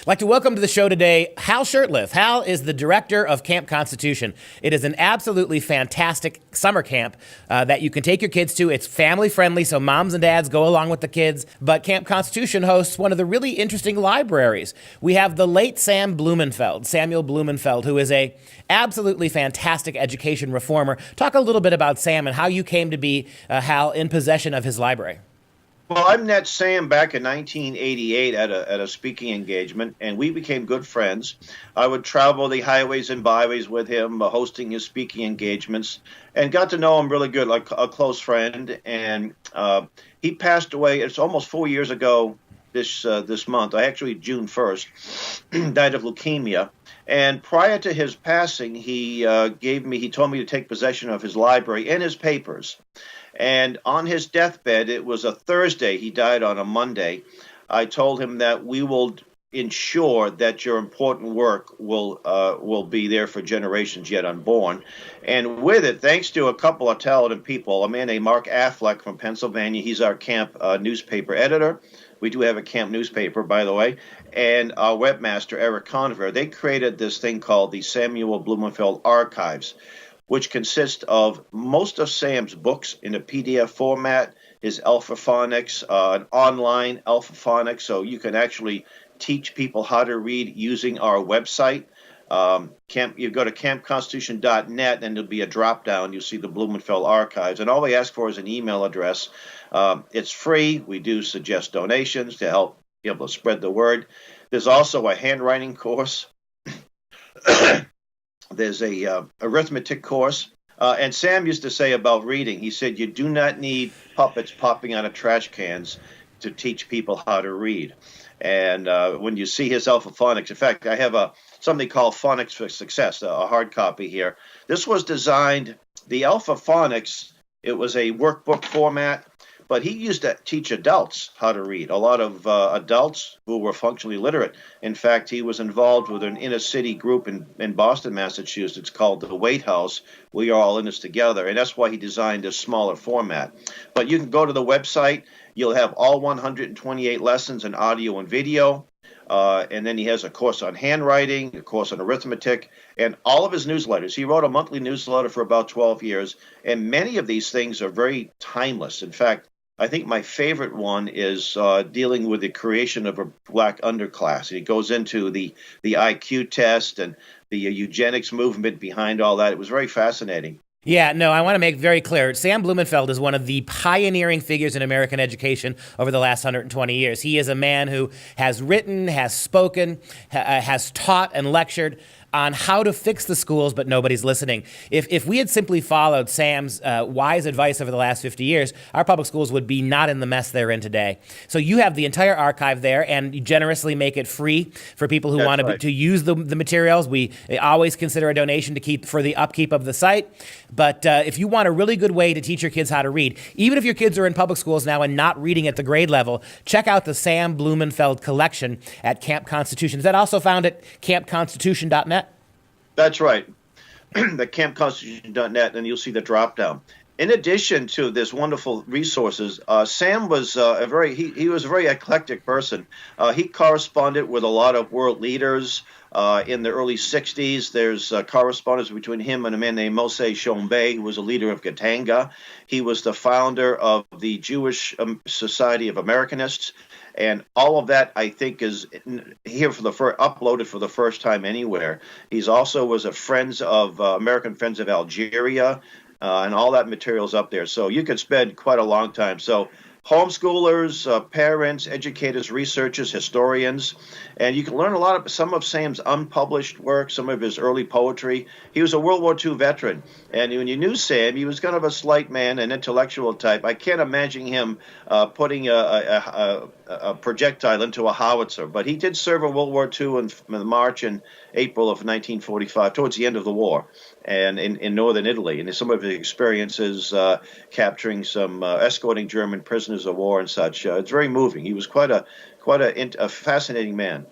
I'd like to welcome to the show today Hal Shurtleff. Hal is the director of Camp Constitution. It is an absolutely fantastic summer camp that you can take your kids to. It's family friendly, so moms and dads go along with the kids. But Camp Constitution hosts one of the really interesting libraries. We have the late Samuel Blumenfeld, who is a absolutely fantastic education reformer. Talk a little bit about Sam and how you came to be, Hal, in possession of his library. Well, I met Sam back in 1988 at a speaking engagement, and we became good friends. I would travel the highways and byways with him, hosting his speaking engagements, and got to know him really good, like a close friend. And he passed away. It's almost 4 years ago this month. Actually, June 1st, died of leukemia. And prior to his passing, he told me to take possession of his library and his papers. And on his deathbed, it was a Thursday. He died on a Monday. I told him that we will ensure that your important work will be there for generations yet unborn. And with it, thanks to a couple of talented people, a man named Mark Affleck from Pennsylvania. He's our camp newspaper editor. We do have a camp newspaper, by the way. And our webmaster, Eric Conver. They created this thing called the Samuel Blumenfeld Archives, which consists of most of Sam's books in a PDF format, his alphaphonics, an online alphaphonics, so you can actually teach people how to read using our website. You go to campconstitution.net, and there'll be a drop-down. You'll see the Blumenfeld Archives, and all they ask for is an email address. It's free. We do suggest donations to help be able to spread the word. There's also a handwriting course. There's a arithmetic course. And Sam used to say about reading, he said, you do not need puppets popping out of trash cans to teach people how to read. And when you see his alphaphonics, in fact, I have something called Phonics for Success, a hard copy here. This was designed, the alphaphonics, it was a workbook format, but he used to teach adults how to read. A lot of adults who were functionally literate. In fact, he was involved with an inner city group in Boston, Massachusetts called the Wait House. We are all in this together, and that's why he designed a smaller format. But you can go to the website. You'll have all 128 lessons in audio and video. And then he has a course on handwriting, a course on arithmetic, and all of his newsletters. He wrote a monthly newsletter for about 12 years, and many of these things are very timeless. In fact, I think my favorite one is dealing with the creation of a black underclass. He goes into the IQ test and the eugenics movement behind all that. It was very fascinating. Yeah, no, I want to make very clear, Sam Blumenfeld is one of the pioneering figures in American education over the last 120 years. He is a man who has written, has spoken, has taught and lectured on how to fix the schools, but nobody's listening. If we had simply followed Sam's wise advice over the last 50 years, our public schools would be not in the mess they're in today. So you have the entire archive there, and you generously make it free for people who want to use the materials. We always consider a donation to keep for the upkeep of the site. But if you want a really good way to teach your kids how to read, even if your kids are in public schools now and not reading at the grade level, check out the Sam Blumenfeld collection at Camp Constitution. Is that also found at campconstitution.net? That's right. The campconstitution.net, and you'll see the drop down. In addition to this wonderful resources, Sam was he was a very eclectic person. He corresponded with a lot of world leaders in the early 60s. There's correspondence between him and a man named Moshe Shombei, who was a leader of Katanga. He was the founder of the Jewish Society of Americanists. And all of that, I think, is here uploaded for the first time anywhere. He's also was a American Friends of Algeria, and all that material's up there. So you could spend quite a long time. So homeschoolers, parents, educators, researchers, historians, and you can learn some of Sam's unpublished work, some of his early poetry. He was a World War II veteran, and when you knew Sam, he was kind of a slight man, an intellectual type. I can't imagine him putting a projectile into a howitzer, but he did serve in World War II in March and April of 1945, towards the end of the war, and in northern Italy. And some of his experiences capturing escorting German prisoners of war and such. It's very moving. He was quite a fascinating man.